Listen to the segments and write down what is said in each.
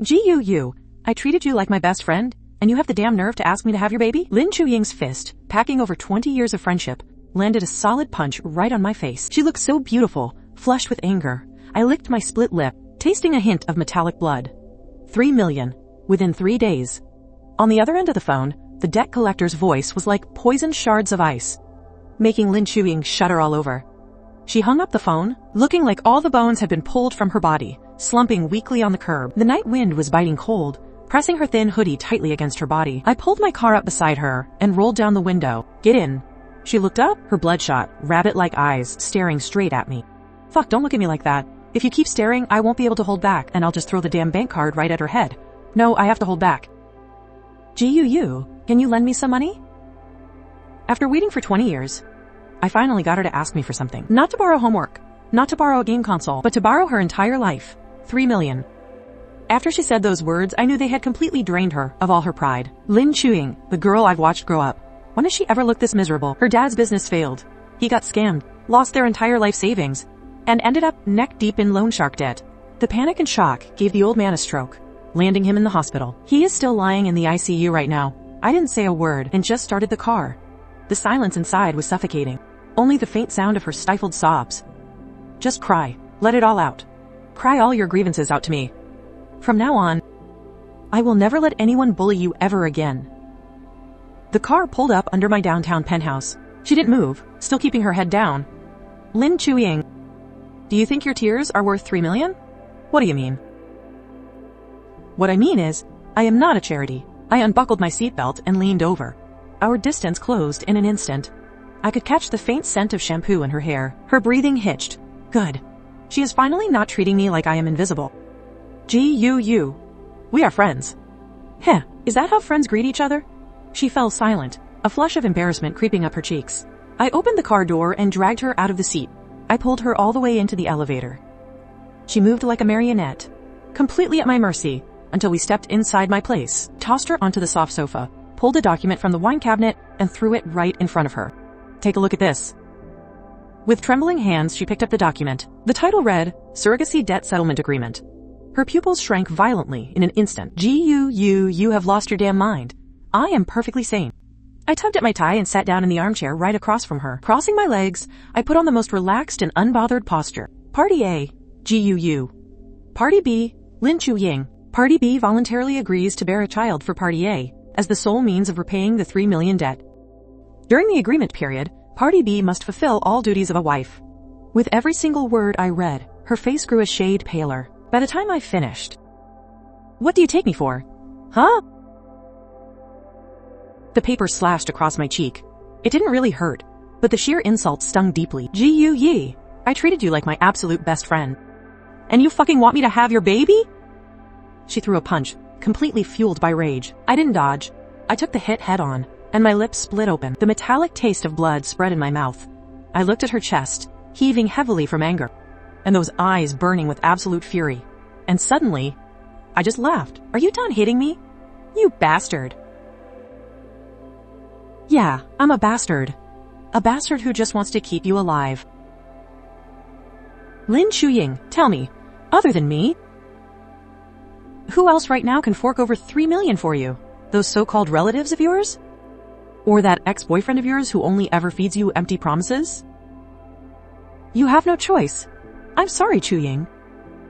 Gu, I treated you like my best friend, and you have the damn nerve to ask me to have your baby? Lin Chuying's fist, packing over 20 years of friendship, landed a solid punch right on my face. She looked so beautiful, flushed with anger. I licked my split lip, tasting a hint of metallic blood. 3 million. Within 3 days. On the other end of the phone, the debt collector's voice was like poisoned shards of ice, making Lin Chuying shudder all over. She hung up the phone, looking like all the bones had been pulled from her body, slumping weakly on the curb. The night wind was biting cold, pressing her thin hoodie tightly against her body. I pulled my car up beside her and rolled down the window. Get in. She looked up, her bloodshot, rabbit-like eyes staring straight at me. Fuck, don't look at me like that. If you keep staring, I won't be able to hold back, and I'll just throw the damn bank card right at her head. No, I have to hold back. Gu, can you lend me some money? After waiting for 20 years, I finally got her to ask me for something. Not to borrow homework, not to borrow a game console, but to borrow her entire life. 3 million. After she said those words, I knew they had completely drained her of all her pride. Lin Chuying, the girl I've watched grow up. When has she ever looked this miserable? Her dad's business failed. He got scammed, lost their entire life savings, and ended up neck deep in loan shark debt. The panic and shock gave the old man a stroke, landing him in the hospital. He is still lying in the ICU right now. I didn't say a word and just started the car. The silence inside was suffocating. Only the faint sound of her stifled sobs. Just cry. Let it all out. Cry all your grievances out to me. From now on, I will never let anyone bully you ever again. The car pulled up under my downtown penthouse. She didn't move, still keeping her head down. Lin Chuying, do you think your tears are worth 3 million? What do you mean? What I mean is, I am not a charity. I unbuckled my seatbelt and leaned over. Our distance closed in an instant. I could catch the faint scent of shampoo in her hair. Her breathing hitched. Good. She is finally not treating me like I am invisible. Gu, we are friends. Heh, is that how friends greet each other? She fell silent, a flush of embarrassment creeping up her cheeks. I opened the car door and dragged her out of the seat. I pulled her all the way into the elevator. She moved like a marionette, completely at my mercy, until we stepped inside my place, tossed her onto the soft sofa, pulled a document from the wine cabinet, and threw it right in front of her. Take a look at this. With trembling hands, she picked up the document. The title read, Surrogacy Debt Settlement Agreement. Her pupils shrank violently in an instant. Gu, you have lost your damn mind. I am perfectly sane. I tugged at my tie and sat down in the armchair right across from her. Crossing my legs, I put on the most relaxed and unbothered posture. Party A, Gu. Party B, Lin Chuying. Party B voluntarily agrees to bear a child for Party A as the sole means of repaying the 3 million debt. During the agreement period, Party B must fulfill all duties of a wife. With every single word I read, her face grew a shade paler. By the time I finished, what do you take me for? Huh? The paper slashed across my cheek. It didn't really hurt, but the sheer insult stung deeply. Gu, I treated you like my absolute best friend. And you fucking want me to have your baby? She threw a punch, completely fueled by rage. I didn't dodge. I took the hit head on, and my lips split open. The metallic taste of blood spread in my mouth. I looked at her chest, heaving heavily from anger, and those eyes burning with absolute fury. And suddenly, I just laughed. Are you done hitting me? You bastard. Yeah, I'm a bastard. A bastard who just wants to keep you alive. Lin Chuying, tell me, other than me, who else right now can fork over 3 million for you? Those so-called relatives of yours? Or that ex-boyfriend of yours who only ever feeds you empty promises? You have no choice. I'm sorry, Chuying.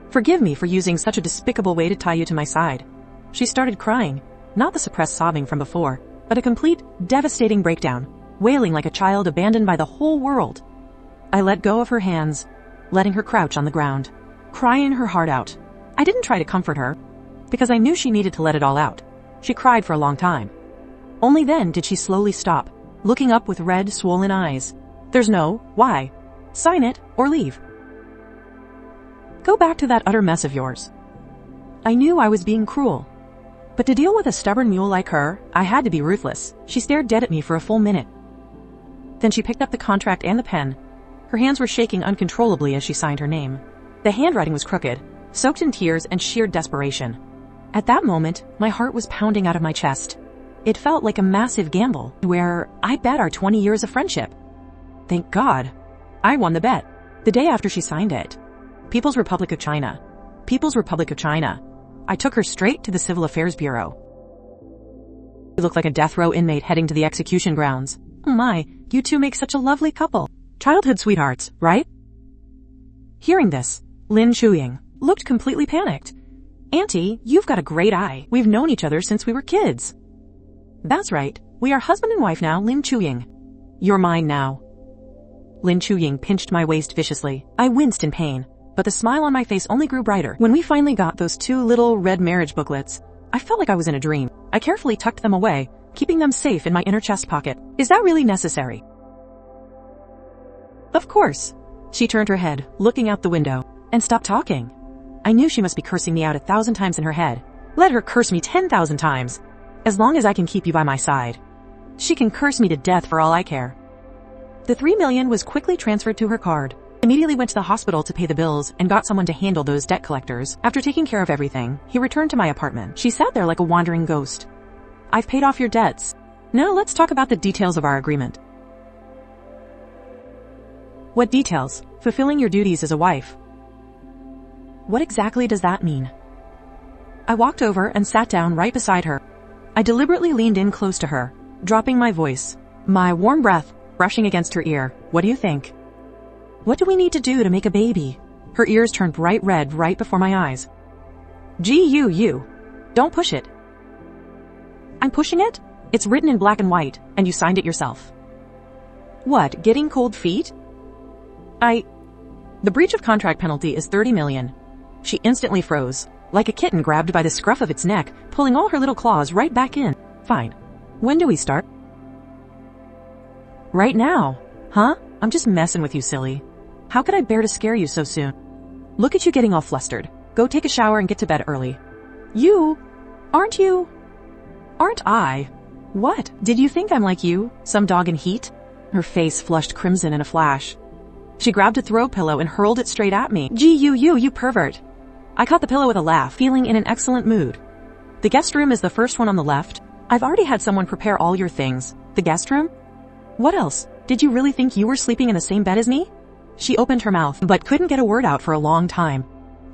Forgive me for using such a despicable way to tie you to my side. She started crying, not the suppressed sobbing from before, but a complete, devastating breakdown, wailing like a child abandoned by the whole world. I let go of her hands, letting her crouch on the ground, crying her heart out. I didn't try to comfort her, because I knew she needed to let it all out. She cried for a long time. Only then did she slowly stop, looking up with red, swollen eyes. There's no why. Sign it or leave. Go back to that utter mess of yours. I knew I was being cruel, but to deal with a stubborn mule like her, I had to be ruthless. She stared dead at me for a full minute. Then she picked up the contract and the pen. Her hands were shaking uncontrollably as she signed her name. The handwriting was crooked, soaked in tears and sheer desperation. At that moment, my heart was pounding out of my chest. It felt like a massive gamble, where I bet our 20 years of friendship. Thank God, I won the bet. The day after she signed it, People's Republic of China. People's Republic of China. I took her straight to the Civil Affairs Bureau. You look like a death row inmate heading to the execution grounds. Oh my, you two make such a lovely couple. Childhood sweethearts, right? Hearing this, Lin Chuying looked completely panicked. Auntie, you've got a great eye. We've known each other since we were kids. That's right. We are husband and wife now, Lin Chuying. You're mine now. Lin Chuying pinched my waist viciously. I winced in pain, but the smile on my face only grew brighter. When we finally got those 2 little red marriage booklets, I felt like I was in a dream. I carefully tucked them away, keeping them safe in my inner chest pocket. Is that really necessary? Of course. She turned her head, looking out the window, and stopped talking. I knew she must be cursing me out 1,000 times in her head. Let her curse me 10,000 times. As long as I can keep you by my side. She can curse me to death for all I care. The 3 million was quickly transferred to her card. Immediately went to the hospital to pay the bills and got someone to handle those debt collectors. After taking care of everything, he returned to my apartment. She sat there like a wandering ghost. I've paid off your debts. Now let's talk about the details of our agreement. What details? Fulfilling your duties as a wife. What exactly does that mean? I walked over and sat down right beside her. I deliberately leaned in close to her, dropping my voice, my warm breath brushing against her ear. What do you think? What do we need to do to make a baby? Her ears turned bright red right before my eyes. G-U-U. Don't push it. I'm pushing it? It's written in black and white, and you signed it yourself. What, getting cold feet? The breach of contract penalty is 30 million. She instantly froze, like a kitten grabbed by the scruff of its neck, pulling all her little claws right back in. Fine. When do we start? Right now. Huh? I'm just messing with you, silly. How could I bear to scare you so soon? Look at you getting all flustered. Go take a shower and get to bed early. Aren't I? What? Did you think I'm like you? Some dog in heat? Her face flushed crimson in a flash. She grabbed a throw pillow and hurled it straight at me. G-U-U, you pervert. I caught the pillow with a laugh, feeling in an excellent mood. The guest room is the first one on the left. I've already had someone prepare all your things. The guest room? What else? Did you really think you were sleeping in the same bed as me? She opened her mouth, but couldn't get a word out for a long time.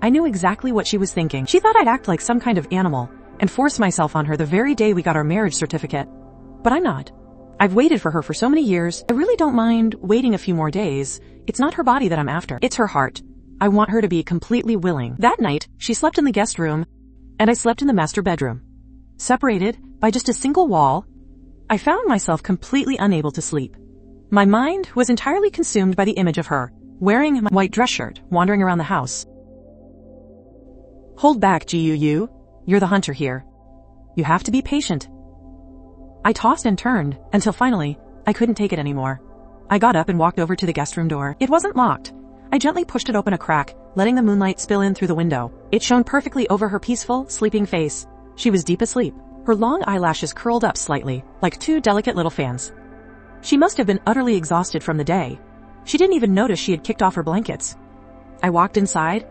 I knew exactly what she was thinking. She thought I'd act like some kind of animal and force myself on her the very day we got our marriage certificate. But I'm not. I've waited for her for so many years. I really don't mind waiting a few more days. It's not her body that I'm after. It's her heart. I want her to be completely willing. That night, she slept in the guest room, and I slept in the master bedroom. Separated by just a single wall, I found myself completely unable to sleep. My mind was entirely consumed by the image of her, wearing my white dress shirt, wandering around the house. Hold back, G-U-U. You're the hunter here. You have to be patient. I tossed and turned, until finally, I couldn't take it anymore. I got up and walked over to the guest room door. It wasn't locked. I gently pushed it open a crack, letting the moonlight spill in through the window. It shone perfectly over her peaceful, sleeping face. She was deep asleep. Her long eyelashes curled up slightly, like 2 delicate little fans. She must have been utterly exhausted from the day. She didn't even notice she had kicked off her blankets. I walked inside.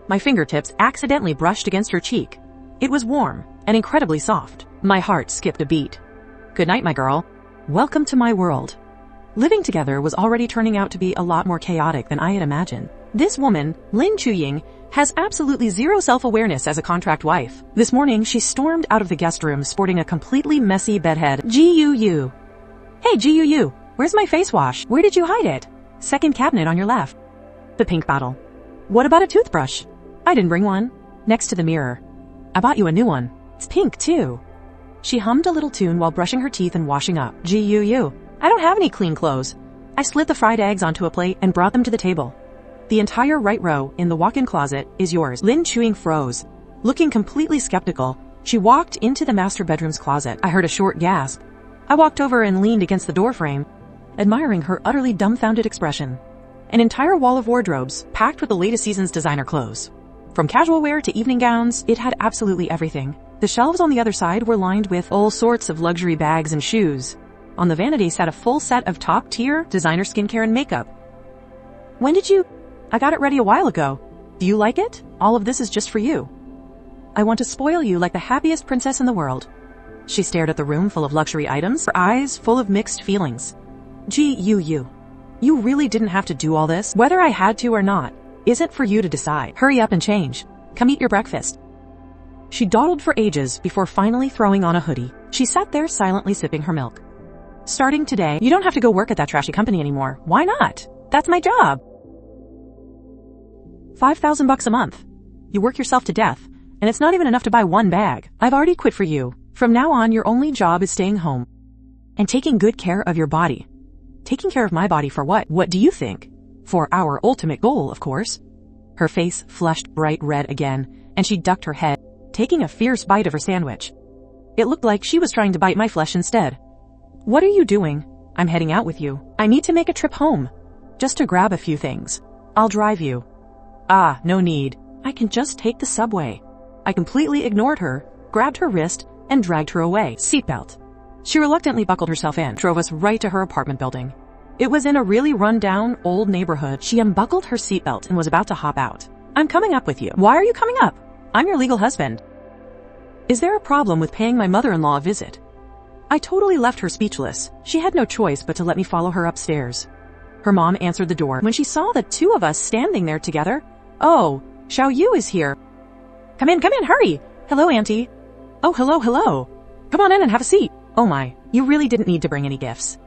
My fingertips accidentally brushed against her cheek. It was warm and incredibly soft. My heart skipped a beat. Good night, my girl. Welcome to my world. Living together was already turning out to be a lot more chaotic than I had imagined. This woman, Lin Chuying, has absolutely zero self-awareness as a contract wife. This morning, she stormed out of the guest room sporting a completely messy bedhead. G-U-U. Hey, G-U-U, where's my face wash? Where did you hide it? Second cabinet on your left. The pink bottle. What about a toothbrush? I didn't bring one. Next to the mirror. I bought you a new one. It's pink, too. She hummed a little tune while brushing her teeth and washing up. G-U-U. I don't have any clean clothes. I slid the fried eggs onto a plate and brought them to the table. The entire right row in the walk-in closet is yours. Lin Chuying froze. Looking completely skeptical, she walked into the master bedroom's closet. I heard a short gasp. I walked over and leaned against the doorframe, admiring her utterly dumbfounded expression. An entire wall of wardrobes, packed with the latest season's designer clothes. From casual wear to evening gowns, it had absolutely everything. The shelves on the other side were lined with all sorts of luxury bags and shoes. On the vanity sat a full set of top-tier designer skincare and makeup. When did you... I got it ready a while ago. Do you like it? All of this is just for you. I want to spoil you like the happiest princess in the world. She stared at the room full of luxury items, her eyes full of mixed feelings. G-U-U. You really didn't have to do all this. Whether I had to or not, isn't for you to decide. Hurry up and change. Come eat your breakfast. She dawdled for ages before finally throwing on a hoodie. She sat there silently sipping her milk. Starting today, you don't have to go work at that trashy company anymore. Why not? That's my job. $5,000 a month. You work yourself to death, and it's not even enough to buy one bag. I've already quit for you. From now on, your only job is staying home and taking good care of your body. Taking care of my body for what? What do you think? For our ultimate goal, of course. Her face flushed bright red again, and she ducked her head, taking a fierce bite of her sandwich. It looked like she was trying to bite my flesh instead. What are you doing? I'm heading out with you. I need to make a trip home, just to grab a few things. I'll drive you. Ah, no need. I can just take the subway. I completely ignored her, grabbed her wrist, and dragged her away. Seatbelt. She reluctantly buckled herself in, drove us right to her apartment building. It was in a really run-down, old neighborhood. She unbuckled her seatbelt and was about to hop out. I'm coming up with you. Why are you coming up? I'm your legal husband. Is there a problem with paying my mother-in-law a visit? I totally left her speechless. She had no choice but to let me follow her upstairs. Her mom answered the door. When she saw the two of us standing there together, oh, Xiao Yu is here. Come in, hurry. Hello, Auntie. Oh, hello. Come on in and have a seat. Oh my, you really didn't need to bring any gifts.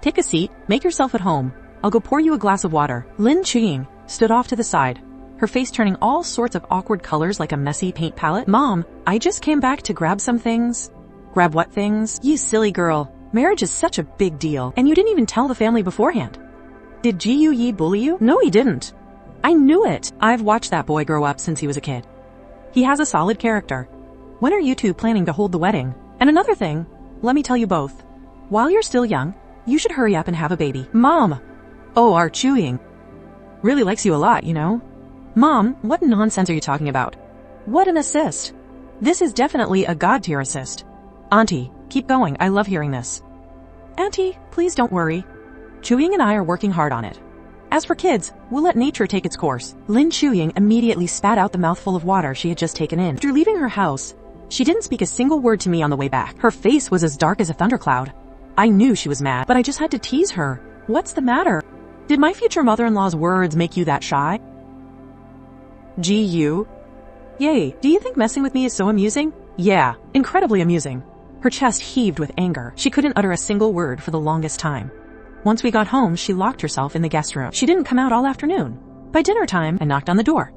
Take a seat, make yourself at home. I'll go pour you a glass of water. Lin Chuying stood off to the side, her face turning all sorts of awkward colors like a messy paint palette. Mom, I just came back to grab some things. Grab what things? You silly girl. Marriage is such a big deal, and you didn't even tell the family beforehand. Did Ji Yu Yi bully you? No, he didn't. I knew it. I've watched that boy grow up since he was a kid. He has a solid character. When are you two planning to hold the wedding? And another thing, let me tell you both. While you're still young, you should hurry up and have a baby. Mom! Oh, our Chuying really likes you a lot, you know? Mom, what nonsense are you talking about? What an assist. This is definitely a god-tier assist. Auntie, keep going. I love hearing this. Auntie, please don't worry. Chuying and I are working hard on it. As for kids, we'll let nature take its course. Lin Chuying immediately spat out the mouthful of water she had just taken in. After leaving her house, she didn't speak a single word to me on the way back. Her face was as dark as a thundercloud. I knew she was mad, but I just had to tease her. What's the matter? Did my future mother-in-law's words make you that shy? Ji Yu? Yay, do you think messing with me is so amusing? Yeah, incredibly amusing. Her chest heaved with anger. She couldn't utter a single word for the longest time. Once we got home, she locked herself in the guest room. She didn't come out all afternoon. By dinner time, I knocked on the door.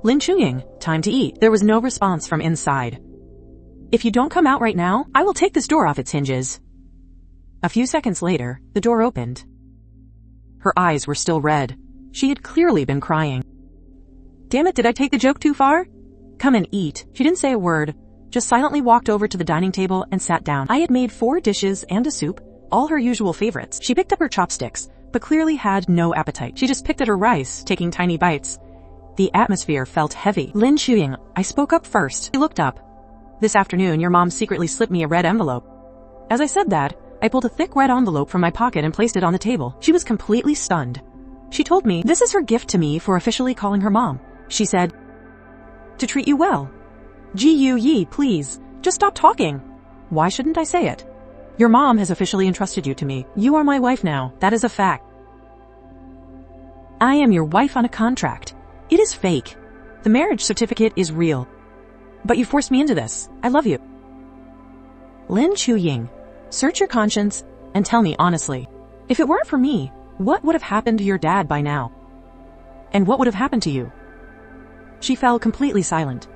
Lin Chuying, time to eat. There was no response from inside. If you don't come out right now, I will take this door off its hinges. A few seconds later, the door opened. Her eyes were still red. She had clearly been crying. Damn it, did I take the joke too far? Come and eat. She didn't say a word, just silently walked over to the dining table and sat down. I had made 4 dishes and a soup, all her usual favorites. She picked up her chopsticks, but clearly had no appetite. She just picked at her rice, taking tiny bites. The atmosphere felt heavy. Lin Chuying, I spoke up first. She looked up. This afternoon, your mom secretly slipped me a red envelope. As I said that, I pulled a thick red envelope from my pocket and placed it on the table. She was completely stunned. She told me this is her gift to me for officially calling her mom. She said, to treat you well. Ji Yu Yi, please, just stop talking. Why shouldn't I say it? Your mom has officially entrusted you to me. You are my wife now. That is a fact. I am your wife on a contract. It is fake. The marriage certificate is real. But you forced me into this. I love you. Lin Chuying, search your conscience and tell me honestly. If it weren't for me, what would have happened to your dad by now? And what would have happened to you? She fell completely silent.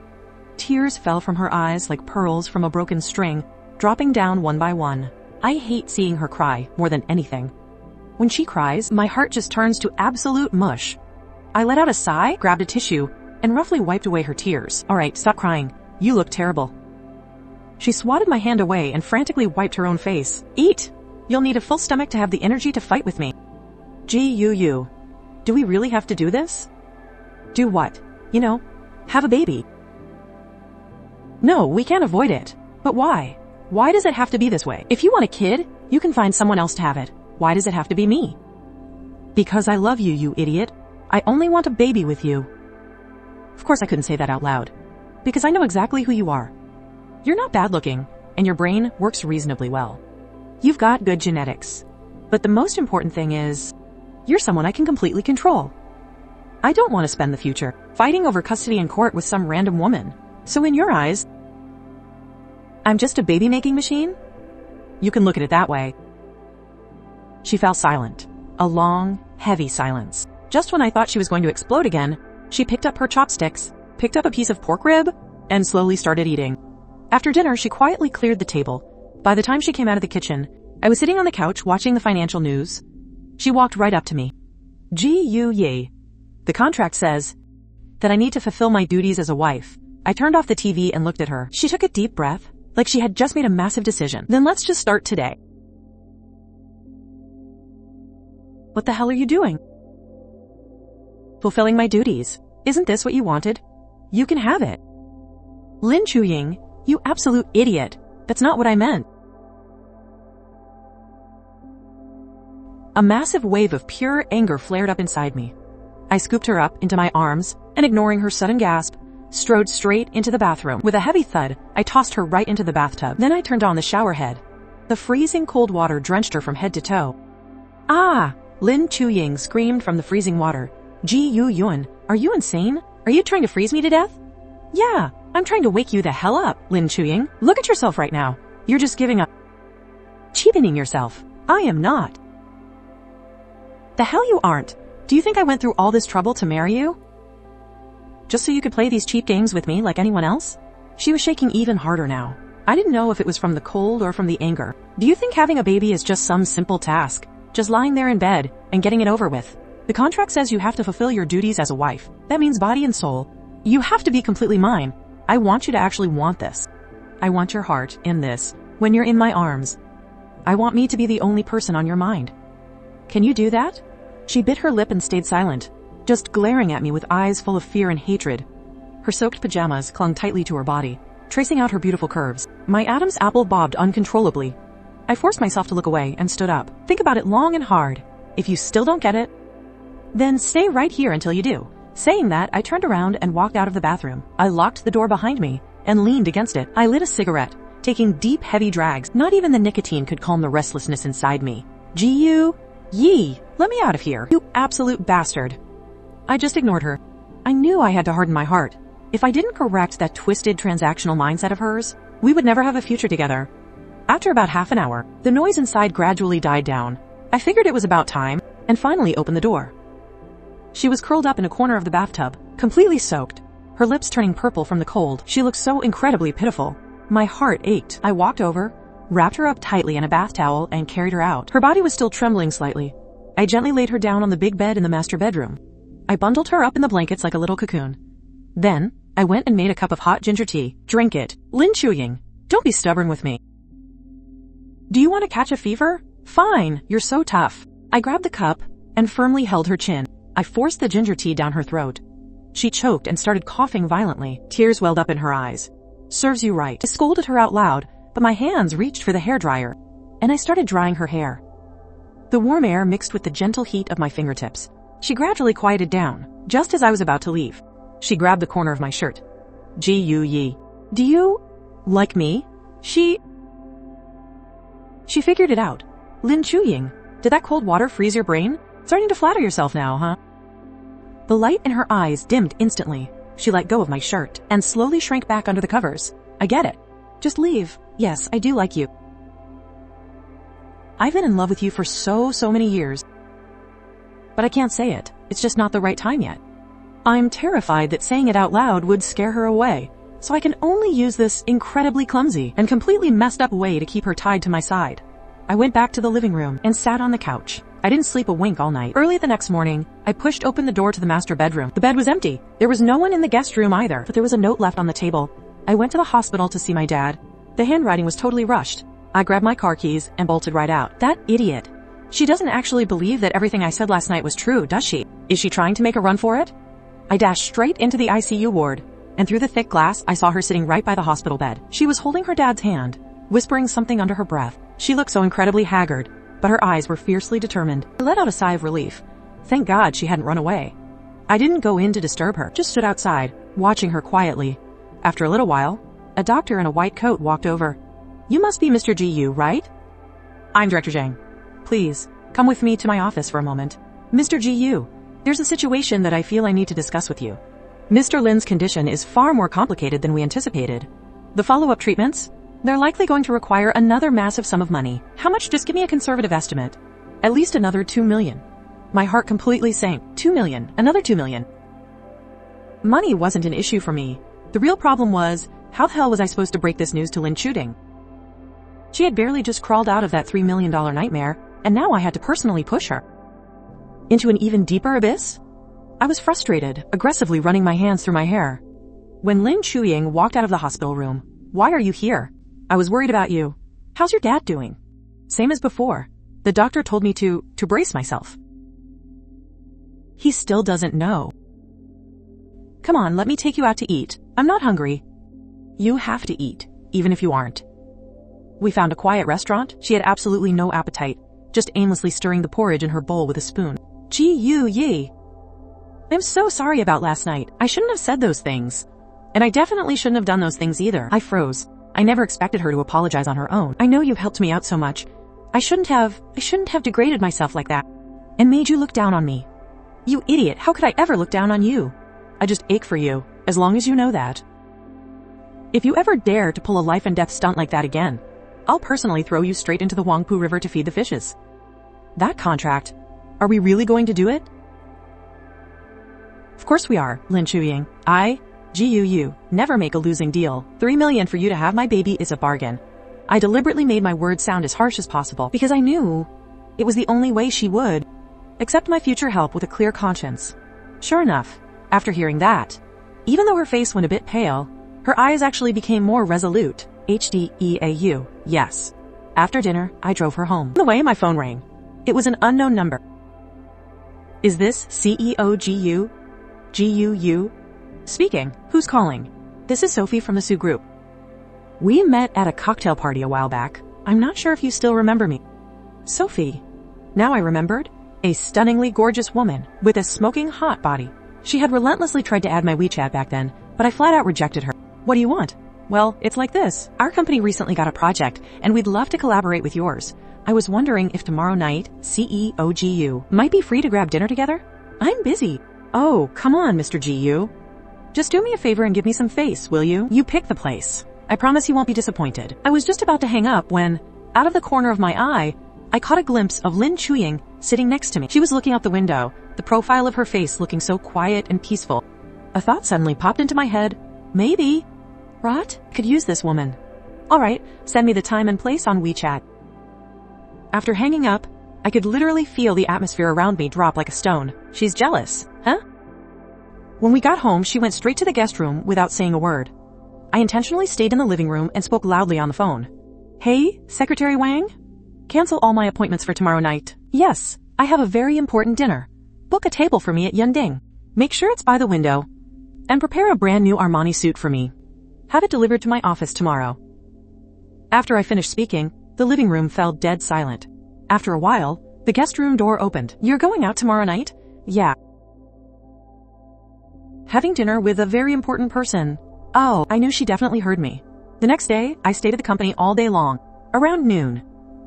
Tears fell from her eyes like pearls from a broken string, dropping down one by one. I hate seeing her cry more than anything. When she cries, my heart just turns to absolute mush. I let out a sigh, grabbed a tissue, and roughly wiped away her tears. All right, stop crying. You look terrible. She swatted my hand away and frantically wiped her own face. Eat! You'll need a full stomach to have the energy to fight with me. Ji Yu Yu, do we really have to do this? Do what? You know, have a baby. No, we can't avoid it. But why? Why does it have to be this way? If you want a kid, you can find someone else to have it. Why does it have to be me? Because I love you, you idiot. I only want a baby with you. Of course I couldn't say that out loud, because I know exactly who you are. You're not bad looking, and your brain works reasonably well. You've got good genetics. But the most important thing is, you're someone I can completely control. I don't want to spend the future fighting over custody in court with some random woman. So in your eyes, I'm just a baby-making machine? You can look at it that way. She fell silent. A long, heavy silence. Just when I thought she was going to explode again, she picked up her chopsticks, picked up a piece of pork rib, and slowly started eating. After dinner, she quietly cleared the table. By the time she came out of the kitchen, I was sitting on the couch watching the financial news. She walked right up to me. Ji-yu-yi. The contract says that I need to fulfill my duties as a wife. I turned off the TV and looked at her. She took a deep breath, like she had just made a massive decision. Then let's just start today. What the hell are you doing? Fulfilling my duties. Isn't this what you wanted? You can have it. Lin Chuying, you absolute idiot. That's not what I meant. A massive wave of pure anger flared up inside me. I scooped her up into my arms and, ignoring her sudden gasp, strode straight into the bathroom. With a heavy thud, I tossed her right into the bathtub. Then I turned on the shower head. The freezing cold water drenched her from head to toe. Ah! Lin Chuying screamed from the freezing water. Ji Yu Yun, are you insane? Are you trying to freeze me to death? Yeah, I'm trying to wake you the hell up, Lin Chuying. Look at yourself right now. You're just giving up. Cheapening yourself. I am not. The hell you aren't. Do you think I went through all this trouble to marry you? Just so you could play these cheap games with me like anyone else? She was shaking even harder now. I didn't know if it was from the cold or from the anger. Do you think having a baby is just some simple task? Just lying there in bed and getting it over with? The contract says you have to fulfill your duties as a wife. That means body and soul. You have to be completely mine. I want you to actually want this. I want your heart in this when you're in my arms. I want me to be the only person on your mind. Can you do that? She bit her lip and stayed silent, just glaring at me with eyes full of fear and hatred. Her soaked pajamas clung tightly to her body, tracing out her beautiful curves. My Adam's apple bobbed uncontrollably. I forced myself to look away and stood up. Think about it long and hard. If you still don't get it, then stay right here until you do. Saying that, I turned around and walked out of the bathroom. I locked the door behind me and leaned against it. I lit a cigarette, taking deep, heavy drags. Not even the nicotine could calm the restlessness inside me. Ji-yu-yi, let me out of here, you absolute bastard. I just ignored her. I knew I had to harden my heart. If I didn't correct that twisted transactional mindset of hers, we would never have a future together. After about half an hour, the noise inside gradually died down. I figured it was about time and finally opened the door. She was curled up in a corner of the bathtub, completely soaked, her lips turning purple from the cold. She looked so incredibly pitiful. My heart ached. I walked over, wrapped her up tightly in a bath towel, and carried her out. Her body was still trembling slightly. I gently laid her down on the big bed in the master bedroom. I bundled her up in the blankets like a little cocoon. Then, I went and made a cup of hot ginger tea. Drink it. Lin Chuying, don't be stubborn with me. Do you want to catch a fever? Fine, you're so tough. I grabbed the cup and firmly held her chin. I forced the ginger tea down her throat. She choked and started coughing violently. Tears welled up in her eyes. Serves you right. I scolded her out loud, but my hands reached for the hairdryer, and I started drying her hair. The warm air mixed with the gentle heat of my fingertips. She gradually quieted down, just as I was about to leave. She grabbed the corner of my shirt. Ji-yu-yi. Do you like me? She figured it out. Lin Chuying, did that cold water freeze your brain? Starting to flatter yourself now, huh? The light in her eyes dimmed instantly. She let go of my shirt and slowly shrank back under the covers. I get it. Just leave. Yes, I do like you. I've been in love with you for so many years. But I can't say it. It's just not the right time yet. I'm terrified that saying it out loud would scare her away, so I can only use this incredibly clumsy and completely messed up way to keep her tied to my side. I went back to the living room and sat on the couch. I didn't sleep a wink all night. Early the next morning, I pushed open the door to the master bedroom. The bed was empty. There was no one in the guest room either, but there was a note left on the table. I went to the hospital to see my dad. The handwriting was totally rushed. I grabbed my car keys and bolted right out. That idiot. She doesn't actually believe that everything I said last night was true, does she? Is she trying to make a run for it? I dashed straight into the ICU ward, and through the thick glass, I saw her sitting right by the hospital bed. She was holding her dad's hand, whispering something under her breath. She looked so incredibly haggard, but her eyes were fiercely determined. I let out a sigh of relief. Thank God she hadn't run away. I didn't go in to disturb her, just stood outside, watching her quietly. After a little while, a doctor in a white coat walked over. You must be Mr. Ji-yu, right? I'm Director Zhang. Please, come with me to my office for a moment. Mr. Ji-yu, There's a situation that I feel I need to discuss with you. Mr. Lin's condition is far more complicated than we anticipated. The follow-up treatments? They're likely going to require another massive sum of money. How much? Just give me a conservative estimate. At least another 2 million. My heart completely sank. 2 million. Another 2 million. Money wasn't an issue for me. The real problem was, how the hell was I supposed to break this news to Lin Chuting? She had barely just crawled out of that $3 million nightmare, and now I had to personally push her into an even deeper abyss? I was frustrated, aggressively running my hands through my hair. When Lin Chuying walked out of the hospital room, "Why are you here? I was worried about you. How's your dad doing?" Same as before. The doctor told me to brace myself. He still doesn't know. Come on, let me take you out to eat. I'm not hungry. You have to eat, even if you aren't. We found a quiet restaurant. She had absolutely no appetite, just aimlessly stirring the porridge in her bowl with a spoon. Yi. I'm so sorry about last night. I shouldn't have said those things. And I definitely shouldn't have done those things either. I froze. I never expected her to apologize on her own. I know you've helped me out so much. I shouldn't have degraded myself like that and made you look down on me. You idiot, how could I ever look down on you? I just ache for you, as long as you know that. If you ever dare to pull a life and death stunt like that again, I'll personally throw you straight into the Huangpu River to feed the fishes. That contract. Are we really going to do it? Of course we are, Lin Chuying. GUU, never make a losing deal. 3 million for you to have my baby is a bargain. I deliberately made my words sound as harsh as possible because I knew it was the only way she would accept my future help with a clear conscience. Sure enough, after hearing that, even though her face went a bit pale, her eyes actually became more resolute. HDEAU, yes. After dinner, I drove her home. On the way, my phone rang. It was an unknown number. Is this CEO GUU? Speaking. Who's calling? This is Sophie from the Sue Group. We met at a cocktail party a while back. I'm not sure if you still remember me. Sophie. Now I remembered. A stunningly gorgeous woman with a smoking hot body. She had relentlessly tried to add my WeChat back then, but I flat out rejected her. What do you want? Well, it's like this. Our company recently got a project, and we'd love to collaborate with yours. I was wondering if tomorrow night, CEOGU, might be free to grab dinner together? I'm busy. Oh, come on, Mr. GU. Just do me a favor and give me some face, will you? You pick the place. I promise you won't be disappointed. I was just about to hang up when, out of the corner of my eye, I caught a glimpse of Lin Chuying sitting next to me. She was looking out the window, the profile of her face looking so quiet and peaceful. A thought suddenly popped into my head. Maybe, Rot, could use this woman. Alright, send me the time and place on WeChat. After hanging up, I could literally feel the atmosphere around me drop like a stone. She's jealous, huh? When we got home, she went straight to the guest room without saying a word. I intentionally stayed in the living room and spoke loudly on the phone. Hey, Secretary Wang? Cancel all my appointments for tomorrow night. Yes, I have a very important dinner. Book a table for me at Yunding. Make sure it's by the window. And prepare a brand new Armani suit for me. Have it delivered to my office tomorrow. After I finished speaking, the living room fell dead silent. After a while, the guest room door opened. You're going out tomorrow night? Yeah. Having dinner with a very important person. Oh, I knew she definitely heard me. The next day, I stayed at the company all day long. Around noon.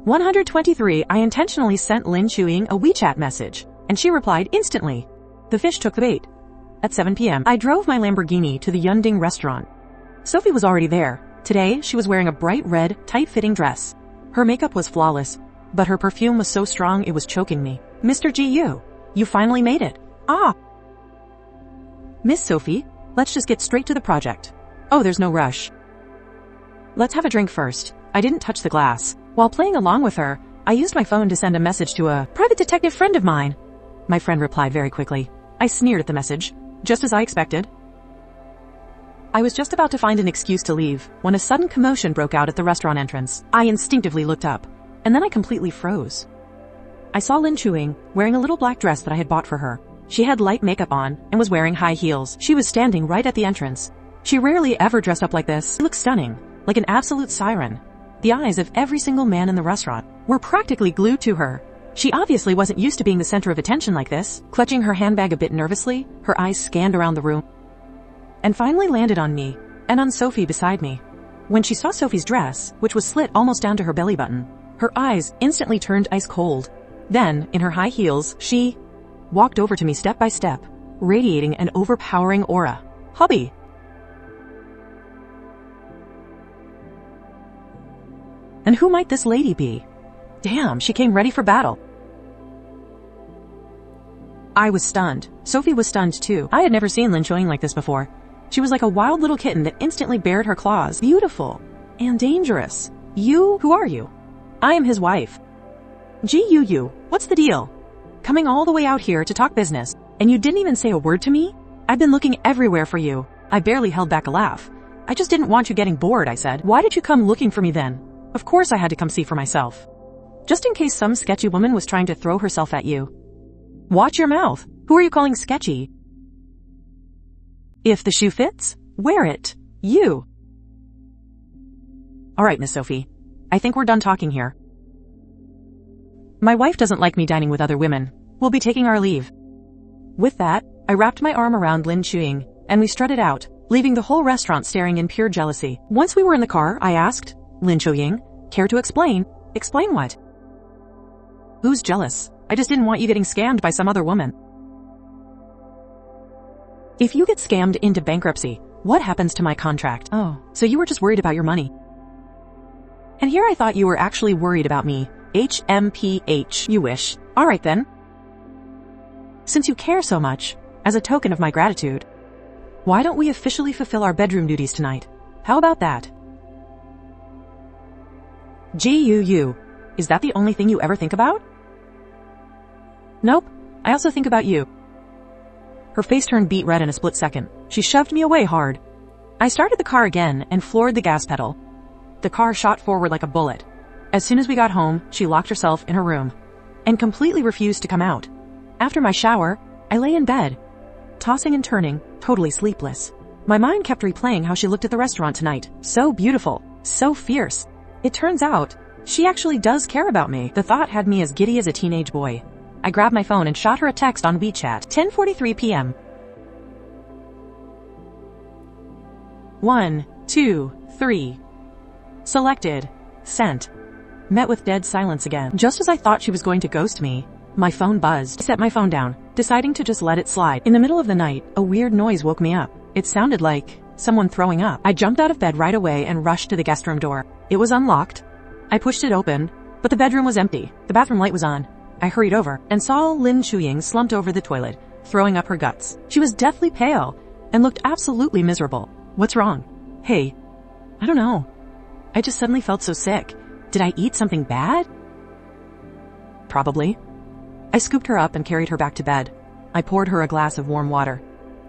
123, I intentionally sent Lin Chuying a WeChat message, and she replied instantly. The fish took the bait. At 7 p.m., I drove my Lamborghini to the Yunding restaurant. Sophie was already there. Today, she was wearing a bright red, tight-fitting dress. Her makeup was flawless, but her perfume was so strong it was choking me. Mr. GU, you finally made it. Ah! Miss Sophie, let's just get straight to the project. Oh, there's no rush. Let's have a drink first. I didn't touch the glass. While playing along with her, I used my phone to send a message to a private detective friend of mine. My friend replied very quickly. I sneered at the message, just as I expected. I was just about to find an excuse to leave when a sudden commotion broke out at the restaurant entrance. I instinctively looked up, and then I completely froze. I saw Lin Chuying wearing a little black dress that I had bought for her. She had light makeup on and was wearing high heels. She was standing right at the entrance. She rarely ever dressed up like this. She looked stunning, like an absolute siren. The eyes of every single man in the restaurant were practically glued to her. She obviously wasn't used to being the center of attention like this. Clutching her handbag a bit nervously, her eyes scanned around the room and finally landed on me and on Sophie beside me. When she saw Sophie's dress, which was slit almost down to her belly button, her eyes instantly turned ice cold. Then, in her high heels, she walked over to me step by step, radiating an overpowering aura. Hubby. And who might this lady be? Damn, she came ready for battle. I was stunned. Sophie was stunned too. I had never seen Lin Chuing like this before. She was like a wild little kitten that instantly bared her claws. Beautiful and dangerous. You, who are you? I am his wife. Gu, what's the deal? Coming all the way out here to talk business, and you didn't even say a word to me? I've been looking everywhere for you. I barely held back a laugh. I just didn't want you getting bored, I said. Why did you come looking for me then? Of course I had to come see for myself. Just in case some sketchy woman was trying to throw herself at you. Watch your mouth. Who are you calling sketchy? If the shoe fits, wear it. You. All right, Miss Sophie. I think we're done talking here. My wife doesn't like me dining with other women. We'll be taking our leave. With that, I wrapped my arm around Lin Chuing, and we strutted out, leaving the whole restaurant staring in pure jealousy. Once we were in the car, I asked, Lin Chuing, care to explain? Explain what? Who's jealous? I just didn't want you getting scammed by some other woman. If you get scammed into bankruptcy, what happens to my contract? Oh, so you were just worried about your money. And here I thought you were actually worried about me. HMPH, you wish. All right then. Since you care so much, as a token of my gratitude, why don't we officially fulfill our bedroom duties tonight? How about that? Gu, is that the only thing you ever think about? Nope, I also think about you. Her face turned beet red in a split second. She shoved me away hard. I started the car again and floored the gas pedal. The car shot forward like a bullet. As soon as we got home, she locked herself in her room and completely refused to come out. After my shower, I lay in bed, tossing and turning, totally sleepless. My mind kept replaying how she looked at the restaurant tonight. So beautiful, so fierce. It turns out, she actually does care about me. The thought had me as giddy as a teenage boy. I grabbed my phone and shot her a text on WeChat. 10:43 p.m. 1, 2, 3. Selected. Sent. Met with dead silence again. Just as I thought she was going to ghost me, my phone buzzed. I set my phone down, deciding to just let it slide. In the middle of the night, a weird noise woke me up. It sounded like someone throwing up. I jumped out of bed right away and rushed to the guest room door. It was unlocked. I pushed it open, but the bedroom was empty. The bathroom light was on. I hurried over and saw Lin Chuing slumped over the toilet, throwing up her guts. She was deathly pale and looked absolutely miserable. What's wrong? Hey, I don't know. I just suddenly felt so sick. Did I eat something bad? Probably. I scooped her up and carried her back to bed. I poured her a glass of warm water.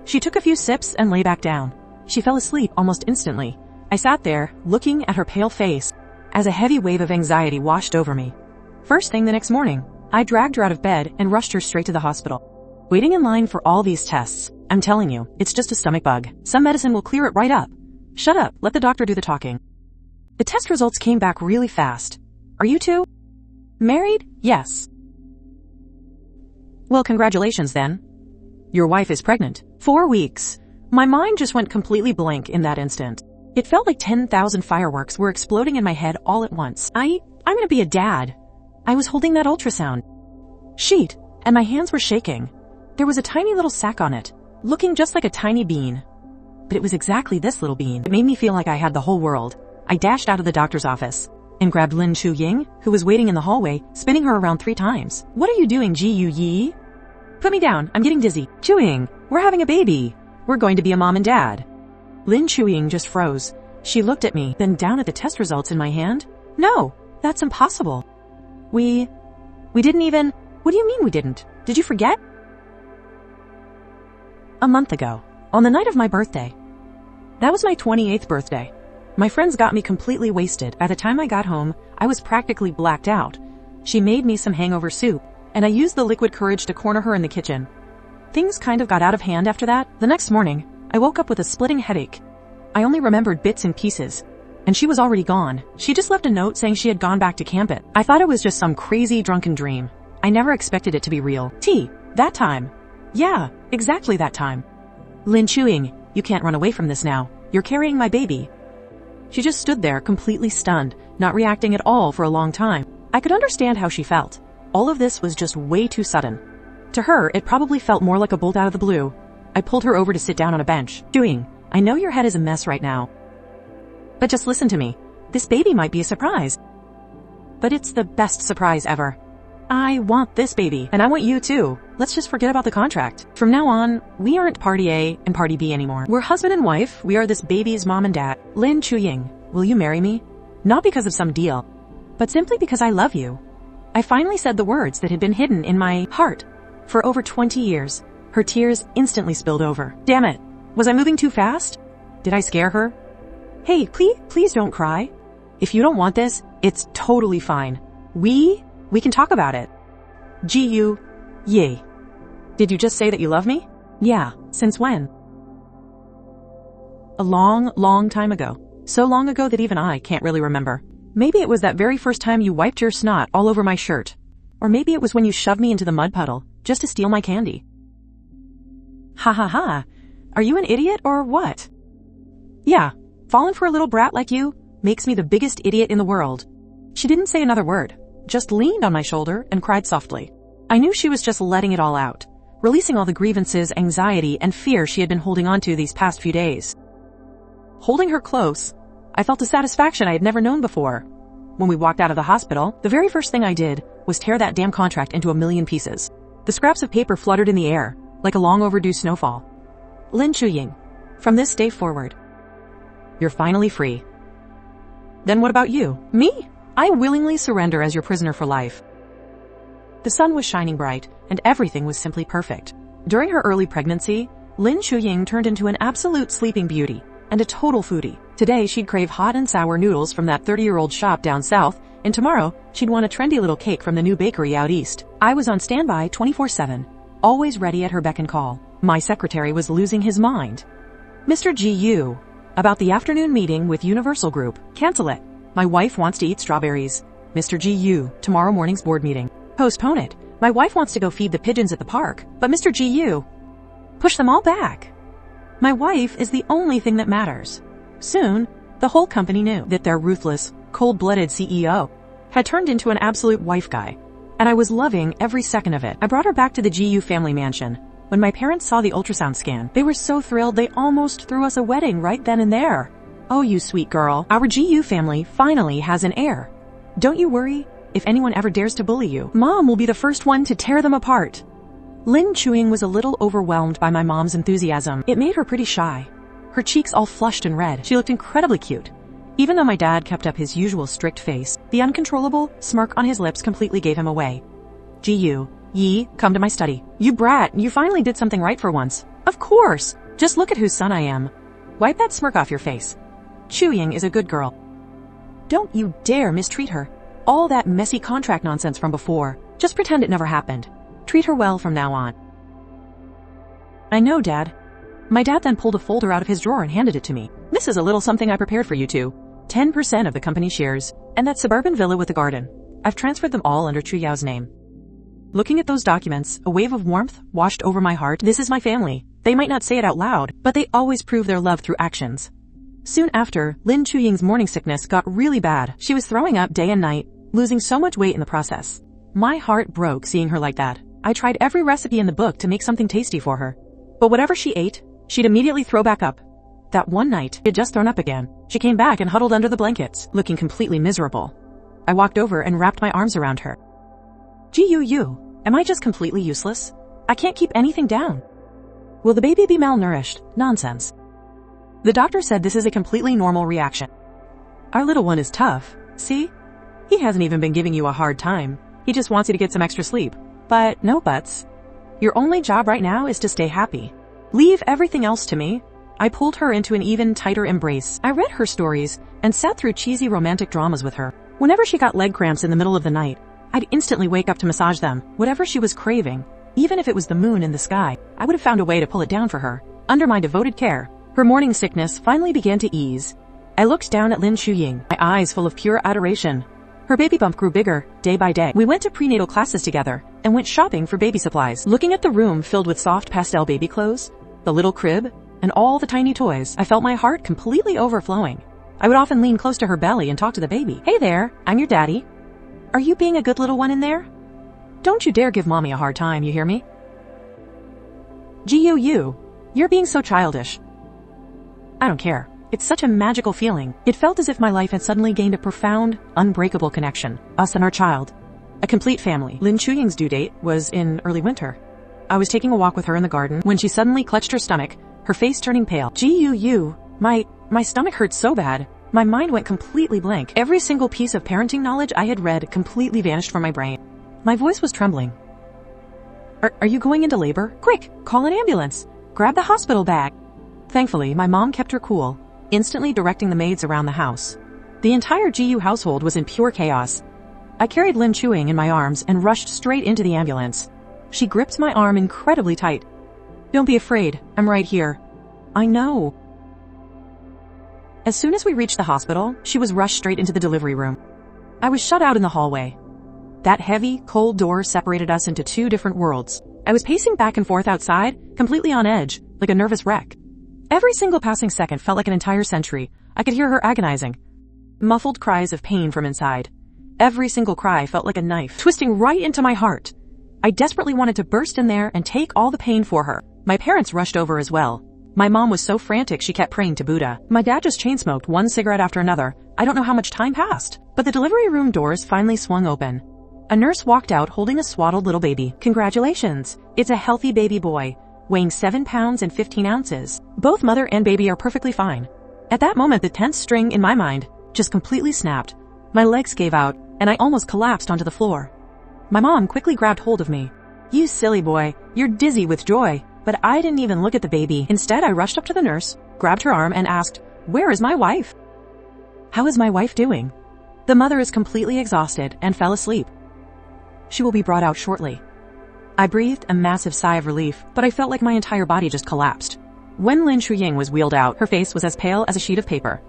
She took a few sips and lay back down. She fell asleep almost instantly. I sat there, looking at her pale face, as a heavy wave of anxiety washed over me. First thing the next morning, I dragged her out of bed and rushed her straight to the hospital. Waiting in line for all these tests, I'm telling you, it's just a stomach bug. Some medicine will clear it right up. Shut up, let the doctor do the talking. The test results came back really fast. Are you two married? Yes. Well, congratulations then. Your wife is pregnant. 4 weeks. My mind just went completely blank in that instant. It felt like 10,000 fireworks were exploding in my head all at once. I'm gonna be a dad. I was holding that ultrasound sheet, and my hands were shaking. There was a tiny little sack on it, looking just like a tiny bean. But it was exactly this little bean. It made me feel like I had the whole world. I dashed out of the doctor's office and grabbed Lin Chuing, who was waiting in the hallway, spinning her around 3 times. What are you doing, Gu? Put me down, I'm getting dizzy. Chuing, we're having a baby. We're going to be a mom and dad. Lin Chuing just froze. She looked at me, then down at the test results in my hand. No, that's impossible. We didn't even... What do you mean we didn't? Did you forget? A month ago, on the night of my birthday. That was my 28th birthday. My friends got me completely wasted. By the time I got home, I was practically blacked out. She made me some hangover soup, and I used the liquid courage to corner her in the kitchen. Things kind of got out of hand after that. The next morning, I woke up with a splitting headache. I only remembered bits and pieces, and she was already gone. She just left a note saying she had gone back to camp it. I thought it was just some crazy drunken dream. I never expected it to be real. That time. Yeah, exactly that time. Lin Chuing, you can't run away from this now. You're carrying my baby. She just stood there completely stunned, not reacting at all for a long time. I could understand how she felt. All of this was just way too sudden. To her, it probably felt more like a bolt out of the blue. I pulled her over to sit down on a bench. Doing, I know your head is a mess right now. But just listen to me. This baby might be a surprise. But it's the best surprise ever. I want this baby, and I want you too. Let's just forget about the contract. From now on, we aren't Party A and Party B anymore. We're husband and wife. We are this baby's mom and dad. Lin Chuying, will you marry me? Not because of some deal, but simply because I love you. I finally said the words that had been hidden in my heart for over 20 years. Her tears instantly spilled over. Damn it. Was I moving too fast? Did I scare her? Hey, please don't cry. If you don't want this, it's totally fine. We can talk about it. Ji-yu, yay. Did you just say that you love me? Yeah, since when? A long time ago. So long ago that even I can't really remember. Maybe it was that very first time you wiped your snot all over my shirt. Or maybe it was when you shoved me into the mud puddle just to steal my candy. Ha ha ha. Are you an idiot or what? Yeah, falling for a little brat like you makes me the biggest idiot in the world. She didn't say another word, just leaned on my shoulder and cried softly. I knew she was just letting it all out, releasing all the grievances, anxiety, and fear she had been holding on to these past few days. Holding her close, I felt a satisfaction I had never known before. When we walked out of the hospital, the very first thing I did was tear that damn contract into a million pieces. The scraps of paper fluttered in the air, like a long overdue snowfall. Lin Chuying, from this day forward, you're finally free. Then what about you? Me? I willingly surrender as your prisoner for life. The sun was shining bright, and everything was simply perfect. During her early pregnancy, Lin Chuying turned into an absolute sleeping beauty and a total foodie. Today, she'd crave hot and sour noodles from that 30-year-old shop down south, and tomorrow, she'd want a trendy little cake from the new bakery out east. I was on standby 24/7, always ready at her beck and call. My secretary was losing his mind. Mr. G.U., about the afternoon meeting with Universal Group, cancel it. My wife wants to eat strawberries. Mr. G.U., tomorrow morning's board meeting. Postpone it. My wife wants to go feed the pigeons at the park, but Mr. G.U., push them all back. My wife is the only thing that matters. Soon, the whole company knew that their ruthless, cold-blooded CEO had turned into an absolute wife guy, and I was loving every second of it. I brought her back to the GU family mansion. When my parents saw the ultrasound scan, they were so thrilled they almost threw us a wedding right then and there. Oh, you sweet girl. Our GU family finally has an heir. Don't you worry if anyone ever dares to bully you. Mom will be the first one to tear them apart. Lin Chuying was a little overwhelmed by my mom's enthusiasm. It made her pretty shy. Her cheeks all flushed and red. She looked incredibly cute. Even though my dad kept up his usual strict face, the uncontrollable smirk on his lips completely gave him away. Ji-yu, Yi, come to my study. You brat, you finally did something right for once. Of course! Just look at whose son I am. Wipe that smirk off your face. Chuying is a good girl. Don't you dare mistreat her. All that messy contract nonsense from before. Just pretend it never happened. Treat her well from now on. I know, Dad. My dad then pulled a folder out of his drawer and handed it to me. This is a little something I prepared for you two. 10% of the company shares, and that suburban villa with the garden. I've transferred them all under Chu Yao's name. Looking at those documents, a wave of warmth washed over my heart. This is my family. They might not say it out loud, but they always prove their love through actions. Soon after, Lin Chuying's morning sickness got really bad. She was throwing up day and night, losing so much weight in the process. My heart broke seeing her like that. I tried every recipe in the book to make something tasty for her. But whatever she ate, she'd immediately throw back up. That one night, she had just thrown up again. She came back and huddled under the blankets, looking completely miserable. I walked over and wrapped my arms around her. G-U-U, am I just completely useless? I can't keep anything down. Will the baby be malnourished? Nonsense. The doctor said this is a completely normal reaction. Our little one is tough. See? He hasn't even been giving you a hard time. He just wants you to get some extra sleep. But no buts. Your only job right now is to stay happy. Leave everything else to me. I pulled her into an even tighter embrace. I read her stories and sat through cheesy romantic dramas with her. Whenever she got leg cramps in the middle of the night, I'd instantly wake up to massage them. Whatever she was craving, even if it was the moon in the sky, I would have found a way to pull it down for her. Under my devoted care, her morning sickness finally began to ease. I looked down at Lin Chuying, my eyes full of pure adoration. Her baby bump grew bigger, day by day. We went to prenatal classes together and went shopping for baby supplies. Looking at the room filled with soft pastel baby clothes, the little crib, and all the tiny toys, I felt my heart completely overflowing. I would often lean close to her belly and talk to the baby. Hey there, I'm your daddy. Are you being a good little one in there? Don't you dare give mommy a hard time, you hear me? Guu, you're being so childish. I don't care. It's such a magical feeling. It felt as if my life had suddenly gained a profound, unbreakable connection. Us and our child. A complete family. Lin Chuying's due date was in early winter. I was taking a walk with her in the garden when she suddenly clutched her stomach, her face turning pale. Guu, my stomach hurt so bad. My mind went completely blank. Every single piece of parenting knowledge I had read completely vanished from my brain. My voice was trembling. Are you going into labor? Quick, call an ambulance. Grab the hospital bag. Thankfully, my mom kept her cool, instantly directing the maids around the house. The entire GU household was in pure chaos. I carried Lin Chuying in my arms and rushed straight into the ambulance. She gripped my arm incredibly tight. Don't be afraid, I'm right here. I know. As soon as we reached the hospital, she was rushed straight into the delivery room. I was shut out in the hallway. That heavy, cold door separated us into two different worlds. I was pacing back and forth outside, completely on edge, like a nervous wreck. Every single passing second felt like an entire century. I could hear her agonizing. Muffled cries of pain from inside. Every single cry felt like a knife, twisting right into my heart. I desperately wanted to burst in there and take all the pain for her. My parents rushed over as well. My mom was so frantic she kept praying to Buddha. My dad just chain-smoked one cigarette after another. I don't know how much time passed. But the delivery room doors finally swung open. A nurse walked out holding a swaddled little baby. Congratulations. It's a healthy baby boy, weighing 7 pounds and 15 ounces. Both mother and baby are perfectly fine. At that moment, the tense string in my mind just completely snapped. My legs gave out, and I almost collapsed onto the floor. My mom quickly grabbed hold of me. You silly boy, you're dizzy with joy. But I didn't even look at the baby. Instead, I rushed up to the nurse, grabbed her arm, and asked, "Where is my wife?" How is my wife doing? The mother is completely exhausted and fell asleep. She will be brought out shortly. I breathed a massive sigh of relief, but I felt like my entire body just collapsed. When Lin Chuying was wheeled out, her face was as pale as a sheet of paper.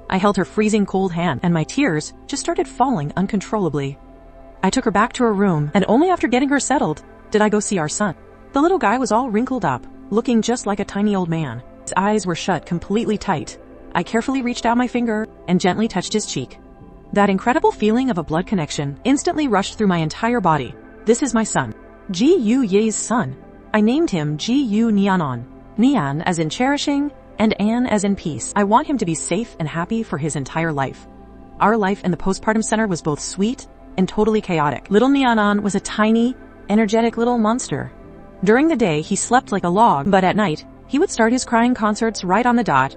I held her freezing cold hand, and my tears just started falling uncontrollably. I took her back to her room, and only after getting her settled did I go see our son. The little guy was all wrinkled up, looking just like a tiny old man. His eyes were shut completely tight. I carefully reached out my finger and gently touched his cheek. That incredible feeling of a blood connection instantly rushed through my entire body. This is my son. Ji-Yu Ye's son. I named him Ji-Yu Nianon. Nian as in cherishing, and An as in peace. I want him to be safe and happy for his entire life. Our life in the postpartum center was both sweet and totally chaotic. Little Nianon was a tiny, energetic little monster. During the day, he slept like a log, but at night, he would start his crying concerts right on the dot.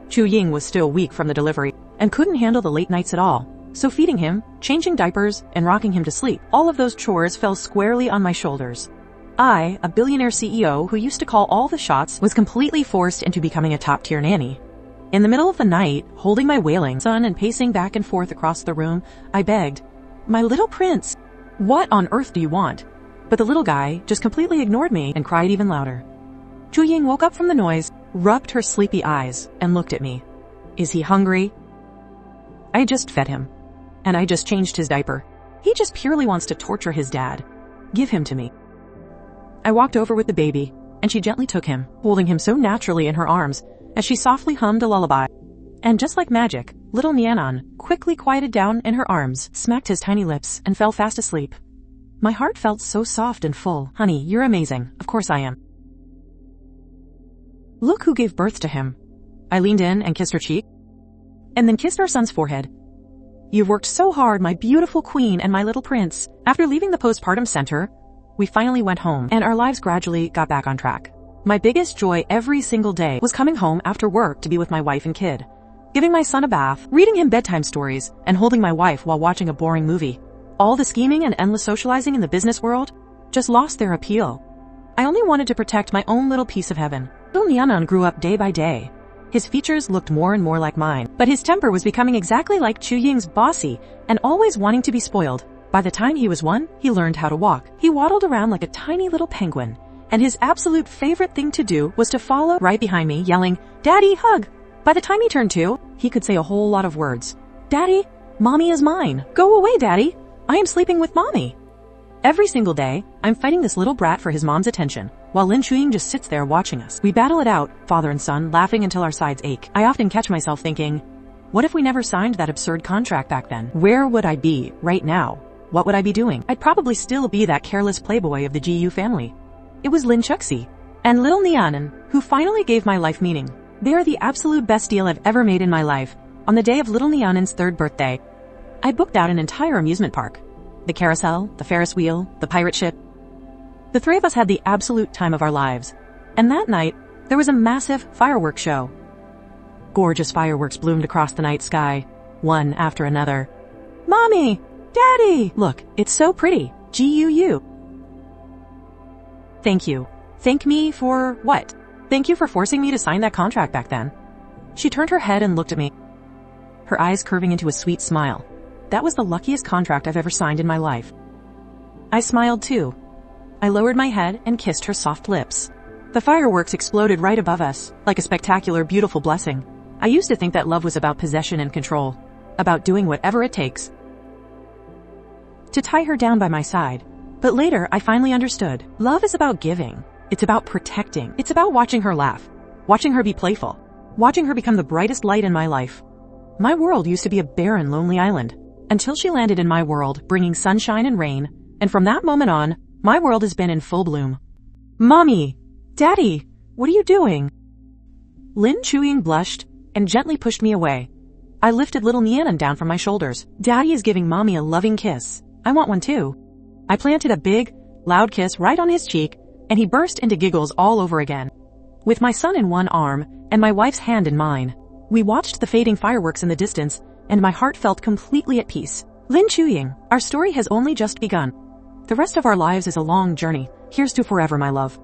Chuying was still weak from the delivery and couldn't handle the late nights at all. So feeding him, changing diapers, and rocking him to sleep, all of those chores fell squarely on my shoulders. I, a billionaire CEO who used to call all the shots, was completely forced into becoming a top-tier nanny. In the middle of the night, holding my wailing son and pacing back and forth across the room, I begged, "My little prince, what on earth do you want?" But the little guy just completely ignored me and cried even louder. Chuying woke up from the noise, rubbed her sleepy eyes, and looked at me. Is he hungry? I just fed him. And I just changed his diaper. He just purely wants to torture his dad. Give him to me. I walked over with the baby, and she gently took him, holding him so naturally in her arms, as she softly hummed a lullaby. And just like magic, little Nianon quickly quieted down in her arms, smacked his tiny lips, and fell fast asleep. My heart felt so soft and full. Honey, you're amazing. Of course I am. Look who gave birth to him. I leaned in and kissed her cheek, and then kissed our son's forehead. You've worked so hard, my beautiful queen and my little prince. After leaving the postpartum center, we finally went home, and our lives gradually got back on track. My biggest joy every single day was coming home after work to be with my wife and kid, giving my son a bath, reading him bedtime stories, and holding my wife while watching a boring movie. All the scheming and endless socializing in the business world just lost their appeal. I only wanted to protect my own little piece of heaven. Little Nianon grew up day by day. His features looked more and more like mine, but his temper was becoming exactly like Chuying's, bossy and always wanting to be spoiled. By the time he was 1, he learned how to walk. He waddled around like a tiny little penguin, and his absolute favorite thing to do was to follow right behind me, yelling, "Daddy, hug!" By the time he turned 2, he could say a whole lot of words. "Daddy, mommy is mine. Go away, Daddy. I am sleeping with mommy." Every single day, I'm fighting this little brat for his mom's attention, while Lin Chuying just sits there watching us. We battle it out, father and son, laughing until our sides ache. I often catch myself thinking, what if we never signed that absurd contract back then? Where would I be right now? What would I be doing? I'd probably still be that careless playboy of the GU family. It was Lin Chuxi, and little Nyanan, who finally gave my life meaning. They are the absolute best deal I've ever made in my life. On the day of little Nyanan's 3rd birthday, I booked out an entire amusement park. The carousel, the Ferris wheel, the pirate ship. The three of us had the absolute time of our lives. And that night, there was a massive fireworks show. Gorgeous fireworks bloomed across the night sky, one after another. Mommy! Daddy! Look, it's so pretty. G-U-U. Thank you. Thank me for what? Thank you for forcing me to sign that contract back then. She turned her head and looked at me, her eyes curving into a sweet smile. That was the luckiest contract I've ever signed in my life. I smiled too. I lowered my head and kissed her soft lips. The fireworks exploded right above us, like a spectacular, beautiful blessing. I used to think that love was about possession and control, about doing whatever it takes to tie her down by my side. But later, I finally understood. Love is about giving. It's about protecting. It's about watching her laugh, watching her be playful, watching her become the brightest light in my life. My world used to be a barren, lonely island, until she landed in my world, bringing sunshine and rain, and from that moment on, my world has been in full bloom. Mommy! Daddy! What are you doing? Lin Chuying blushed and gently pushed me away. I lifted little Nyanan down from my shoulders. Daddy is giving Mommy a loving kiss. I want one too. I planted a big, loud kiss right on his cheek, and he burst into giggles all over again. With my son in one arm and my wife's hand in mine, we watched the fading fireworks in the distance, and my heart felt completely at peace. Lin Chuying, our story has only just begun. The rest of our lives is a long journey. Here's to forever, my love.